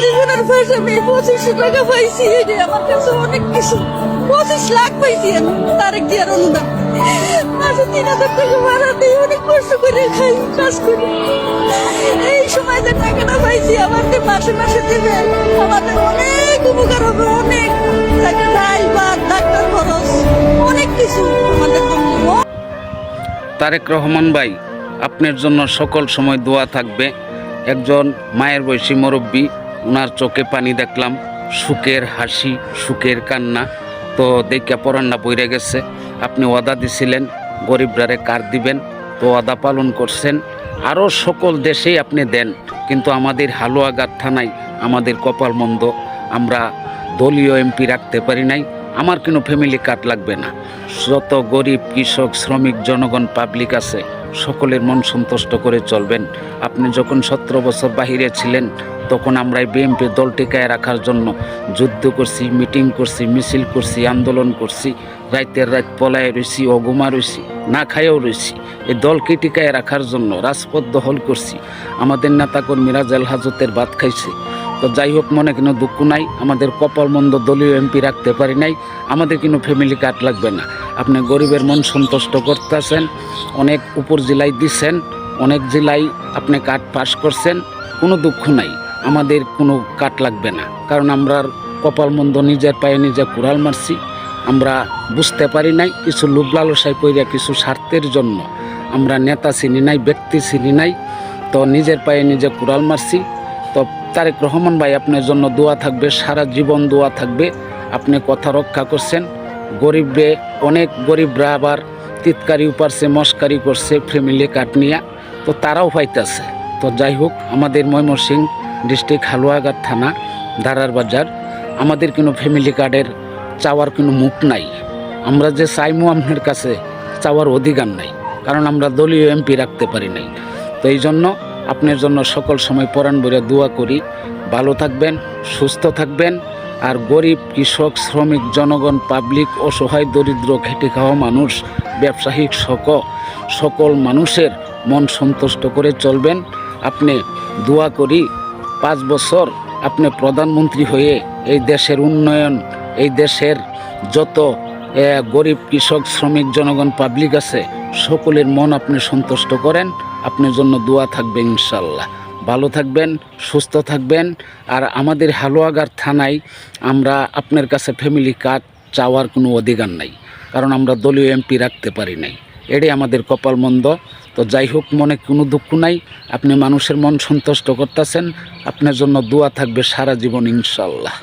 জীবনের ভাষা আমি 25 টাকা পাইছি, এটা আমার কাছে অনেক কিছু। 25 লাখ পাইছি আমি তারেক জিয়ার অনুদান। মাসে 3000 টাকা ভাড়া দিই, অনেক কষ্ট করে খাই, কাজ করি। এই সময় যে টাকাটা পাইছি আমাকে মাসে মাসে দেবে, আমাদের অনেক উপকার হবে, অনেক ডাল ভাত ডাক্তার খরচ অনেক কিছু আমাদের জন্য। তারেক রহমান ভাই, আপনার জন্য সকল সময় দোয়া থাকবে। একজন মায়ের বয়সী মুরব্বী, ওনার চোখে পানি দেখলাম, সুখের হাসি, সুখের কান্না, তো দেখা পরান্না বইরে গেছে। আপনি ওয়াদা দিছিলেন গরিবরারে কার দিবেন, তো ওয়াদা পালন করছেন। আরও সকল দেশেই আপনি দেন, কিন্তু আমাদের হালুয়াঘাট থানায় আমাদের কপাল মন্দ, আমরা দলীয় এমপি রাখতে পারি নাই। আমার কোনো ফ্যামিলি কার্ড লাগবে না। যত গরিব, কৃষক, শ্রমিক, জনগণ, পাবলিক আছে, সকলের মন সন্তুষ্ট করে চলবেন। আপনি যখন 17 বছর বাহিরে ছিলেন, তখন আমরা এই বিএনপি দল টিকায় রাখার জন্য যুদ্ধ করছি, মিটিং করছি, মিছিল করছি, আন্দোলন করছি, রাতের রাত পলায় রয়েছি, অগুমা রয়েছি, না খাইয়েও রয়েছি। এই দলকে টিকায় রাখার জন্য রাজপথ দখল করছি। আমাদের নেতাকর্মীরা জেল হাজতের ভাত খাইছে। তো যাই হোক, মনে কোনো দুঃখ নাই, আমাদের কপাল মন্দ দলীয় এমপি রাখতে পারি নাই। আমাদের কোনো ফ্যামিলি কার্ড লাগবে না। আপনি গরিবের মন সন্তুষ্ট করতেছেন, অনেক উপর জেলায় দিচ্ছেন, অনেক জেলায় আপনি কার্ড পাস করছেন, কোনো দুঃখ নাই। আমাদের কোনো কার্ড লাগবে না, কারণ আমরা কপাল মন্দ নিজের পায়ে নিজে কুড়াল মারছি। আমরা বুঝতে পারি নাই, কিছু লোভ লালসায় পইরা, কিছু স্বার্থের জন্য আমরা নেতা চিনি নাই, ব্যক্তি চিনি নাই, তো নিজের পায়ে নিজে কুড়াল মারছি। তো তারেক রহমান ভাই, আপনার জন্য দোয়া থাকবে, সারা জীবন দোয়া থাকবে। আপনি কথা রক্ষা করছেন। গরিবরে, অনেক গরিবরা আবার তিতকারি উপারছে, মস্কারি করছে ফ্যামিলি কার্ড নিয়ে, তো তারাও পাইতেছে। তো যাই হোক, আমাদের ময়মনসিংহ ডিস্ট্রিক্ট হালুয়াঘাট থানা দারার বাজার, আমাদের কোনো ফ্যামিলি কার্ডের চাওয়ার কোনো মুখ নাই। আমরা যে চাইমু আপনার কাছে, চাওয়ার অধিকার নাই, কারণ আমরা দলীয় এমপি রাখতে পারি নাই। তো এই জন্য আপনার জন্য সকল সময় পরাণ ভরে দোয়া করি। ভালো থাকবেন, সুস্থ থাকবেন। আর গরিব, কৃষক, শ্রমিক, জনগণ, পাবলিক, অসহায়, দরিদ্র, খেটে খাওয়া মানুষ, ব্যবসায়িক সকল মানুষের মন সন্তুষ্ট করে চলবেন। আপনি দোয়া করি 5 বছর আপনি প্রধানমন্ত্রী হয়ে এই দেশের উন্নয়ন, এই দেশের যত গরিব, কৃষক, শ্রমিক, জনগণ, পাবলিক আছে, সকলের মন আপনি সন্তুষ্ট করেন। আপনার জন্য দোয়া থাকবে ইনশাল্লাহ। ভালো থাকবেন, সুস্থ থাকবেন। আর আমাদের হালুয়াঘাট থানায় আমরা আপনার কাছে ফ্যামিলি কার্ড চাওয়ার কোনো অধিকার নাই, কারণ আমরা দলীয় এমপি রাখতে পারি নাই। এটাই আমাদের কপাল মন্দ। তো যাই হোক, মনে কোনো দুঃখ নাই, আপনি মানুষের মন সন্তুষ্ট করতেছেন। আপনার জন্য দোয়া থাকবে সারা জীবন ইনশাল্লাহ।